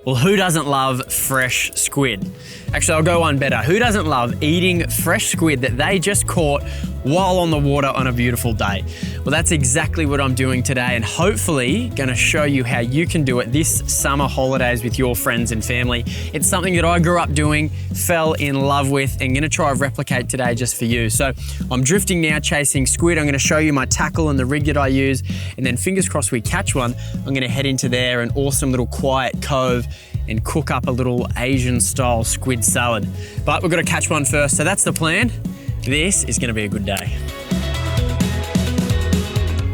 Well, who doesn't love fresh squid? Actually, I'll go one better. Who doesn't love eating fresh squid that they just caught while on the water on a beautiful day? Well, that's exactly what I'm doing today, and hopefully gonna show you how you can do it this summer holidays with your friends and family. It's something that I grew up doing, fell in love with, and gonna try and replicate today just for you. So I'm drifting now, chasing squid. I'm gonna show you my tackle and the rig that I use, and then fingers crossed we catch one. I'm gonna head into there, an awesome little quiet cove, and cook up a little Asian style squid salad. But we've got to catch one first, so that's the plan. This is going to be a good day.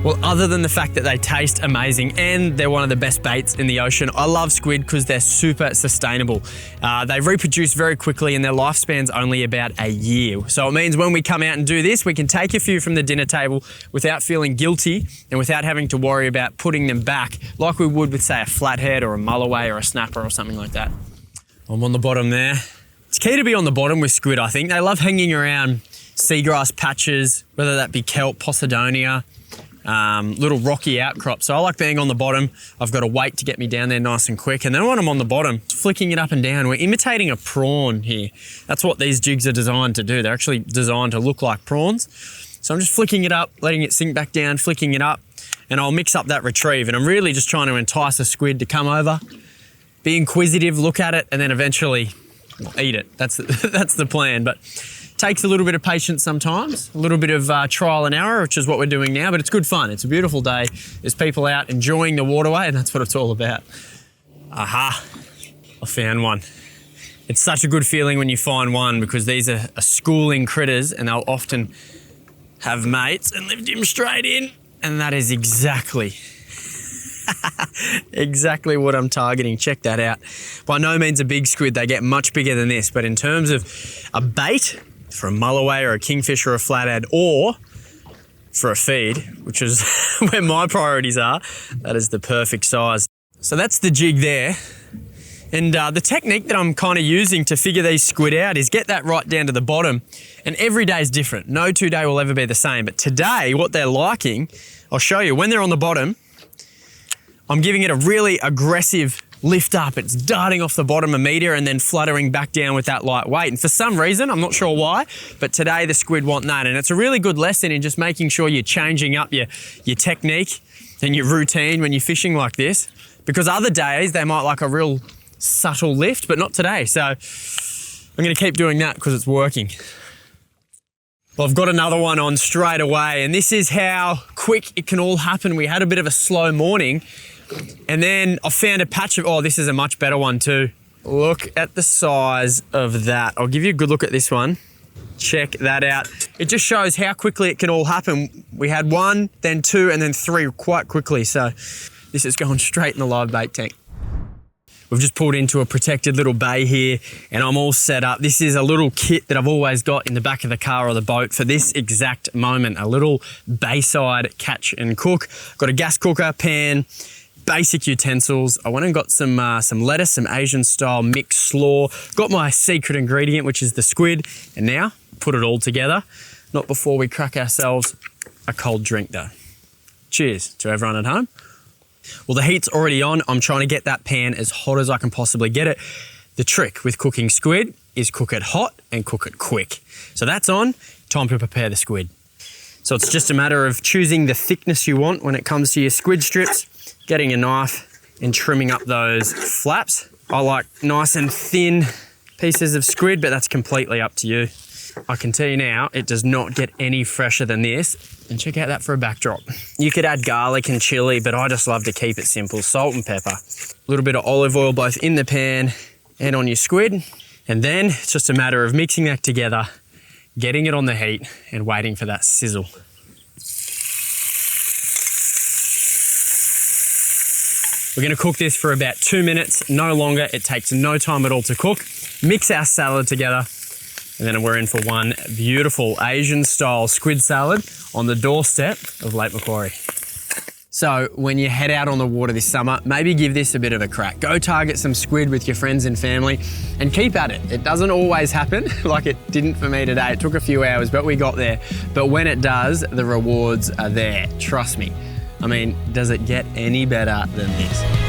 Well, other than the fact that they taste amazing and they're one of the best baits in the ocean, I love squid because they're super sustainable. They reproduce very quickly and their lifespan's only about a year. So it means when we come out and do this, we can take a few from the dinner table without feeling guilty and without having to worry about putting them back like we would with, say, a flathead or a mulloway or a snapper or something like that. I'm on the bottom there. It's key to be on the bottom with squid, I think. They love hanging around seagrass patches, whether that be kelp, posidonia, little rocky outcrops. So I like being on the bottom. I've got a weight to get me down there nice and quick. And then when I'm on the bottom, flicking it up and down, we're imitating a prawn here. That's what these jigs are designed to do. They're actually designed to look like prawns. So I'm just flicking it up, letting it sink back down, flicking it up, and I'll mix up that retrieve. And I'm really just trying to entice a squid to come over, be inquisitive, look at it, and then eventually eat it. That's the plan. But takes a little bit of patience sometimes, a little bit of trial and error, which is what we're doing now, but it's good fun. It's a beautiful day. There's people out enjoying the waterway, and that's what it's all about. Aha, I found one. It's such a good feeling when you find one because these are schooling critters and they'll often have mates and lift him straight in, and that is exactly what I'm targeting. Check that out. By no means a big squid, they get much bigger than this, but in terms of a bait, for a mulloway or a kingfisher or a flathead, or for a feed, which is where my priorities are, that is the perfect size. So that's the jig there. And the technique that I'm kind of using to figure these squid out is get that right down to the bottom. And every day is different. No 2 day will ever be the same. But today, what they're liking, I'll show you. When they're on the bottom, I'm giving it a really aggressive lift up. It's darting off the bottom a metre and then fluttering back down with that light weight. And for some reason, I'm not sure why, but today the squid want that. And it's a really good lesson in just making sure you're changing up your technique and your routine when you're fishing like this. Because other days, they might like a real subtle lift, but not today. So I'm going to keep doing that because it's working. Well, I've got another one on straight away, and this is how quick it can all happen. We had a bit of a slow morning, and then I found a patch of, oh, this is a much better one too. Look at the size of that. I'll give you a good look at this one. Check that out. It just shows how quickly it can all happen. We had one, then two, and then three quite quickly. So this is going straight in the live bait tank. We've just pulled into a protected little bay here and I'm all set up. This is a little kit that I've always got in the back of the car or the boat for this exact moment, a little bayside catch and cook. Got a gas cooker, pan, basic utensils. I went and got some lettuce, some Asian style mixed slaw. Got my secret ingredient, which is the squid. And now put it all together, not before we crack ourselves a cold drink though. Cheers to everyone at home. Well, the heat's already on. I'm trying to get that pan as hot as I can possibly get it. The trick with cooking squid is cook it hot and cook it quick. So that's on, time to prepare the squid. So it's just a matter of choosing the thickness you want when it comes to your squid strips, getting a knife and trimming up those flaps. I like nice and thin pieces of squid, but that's completely up to you. I can tell you now, it does not get any fresher than this. And check out that for a backdrop. You could add garlic and chili, but I just love to keep it simple. Salt and pepper. A little bit of olive oil both in the pan and on your squid. And then it's just a matter of mixing that together, getting it on the heat and waiting for that sizzle. We're gonna cook this for about 2 minutes, no longer. It takes no time at all to cook. Mix our salad together. And then we're in for one beautiful Asian style squid salad on the doorstep of Lake Macquarie. So when you head out on the water this summer, maybe give this a bit of a crack. Go target some squid with your friends and family and keep at it. It doesn't always happen like it didn't for me today. It took a few hours, but we got there. But when it does, the rewards are there, trust me. I mean, does it get any better than this?